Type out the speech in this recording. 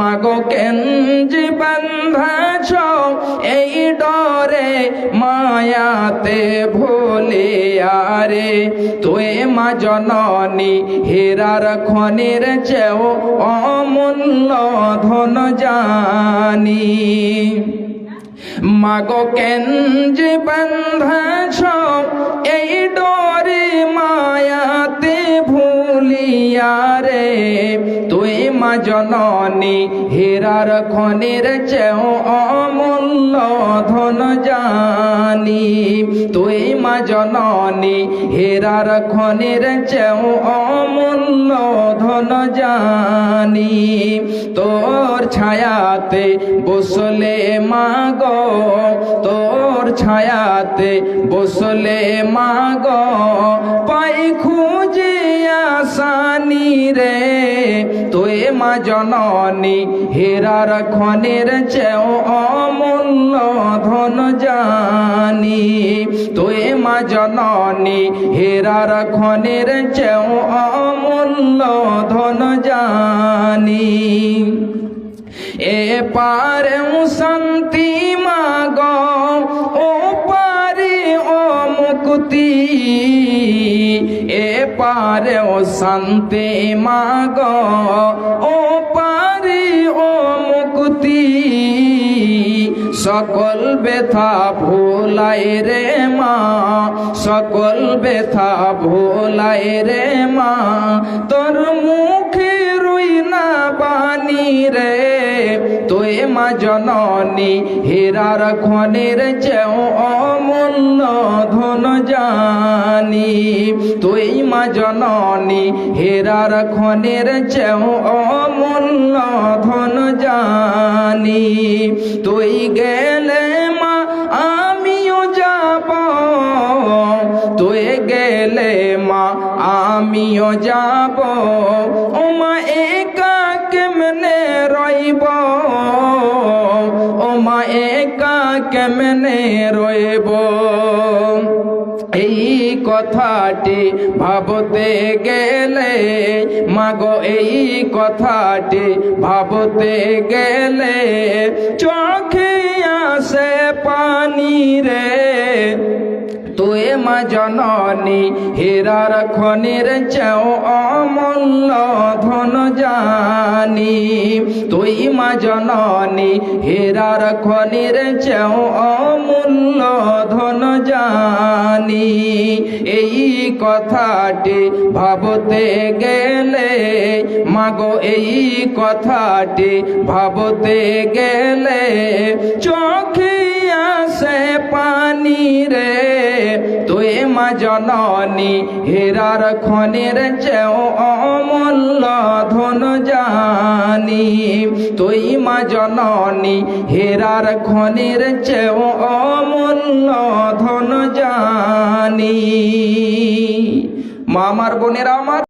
মাগো কেন যে বাঁধাছ এই ডরে মায়াতে ভুলিয়ারে। তুই মা জননী হীরার খনির চেয়েও অমূল্য ধন জানি। মাগো কেন যে বাঁধাছ এই ডরে মায়াতে ভুলিয়ারে। তুই মা জননী হীরার খনির চেয়েও অমূল্য ধন জানি। তুই মা জননী হীরার খনির চেয়েও অমূল্য ধন জানি। তোর ছায়াতে বসলে মাগো, তোর ছায়াতে বসলে মাগো পাই খুঁজে আসানি রে। তুই মা জননী হীরার খনির চেয়েও অমূল্য ধন জানি। তুই মা জননী হীরার খনির চেয়েও অমূল্য ধন জানি। এ পারে শান্তি মাগো, ও পারে ও মুক্তি। এ পারে ও শান্তি মাগো, ও পারে ও মুক্তি। সকল ব্যথা ভোলাই রে মা, সকল ব্যথা ভোলাই রে মা। তোর মুখে রই না বাণী রে। তুই মা জননী হীরার খনির চেয়েও অমূল্য ধন জানি। তুই মা জননী হীরার খনির চেয়েও অমূল্য ধন জানি। তুই গেলে মা আমিও যাব, তুই গেলে মা আমিও যাব। ও মা একা কেমনে রইব, ও মা একা কেমনে রইব। এই কথাটি ভাবতে গেলে মাগো, এই কথাটি ভাবতে গেলে চোখে আসে পানি রে। তুই মা জননী হীরার খনির চেয়েও অমূল্য ধন জানি। তুই মা জননী হীরার খনির চেয়েও অমূল্য ধন জানি। এই কথাটি ভাবতে গেলে মাগো, এই কথাটি ভাবতে গেলে চোখে আসে পানি রে। তুই মা জননী হীরার খনির চেয়েও অমূল্য ধন জানি। তুই মা জননী হীরার খনির চেয়েও অমূল্য ধন জানি। মা আমার বোনেরা আমার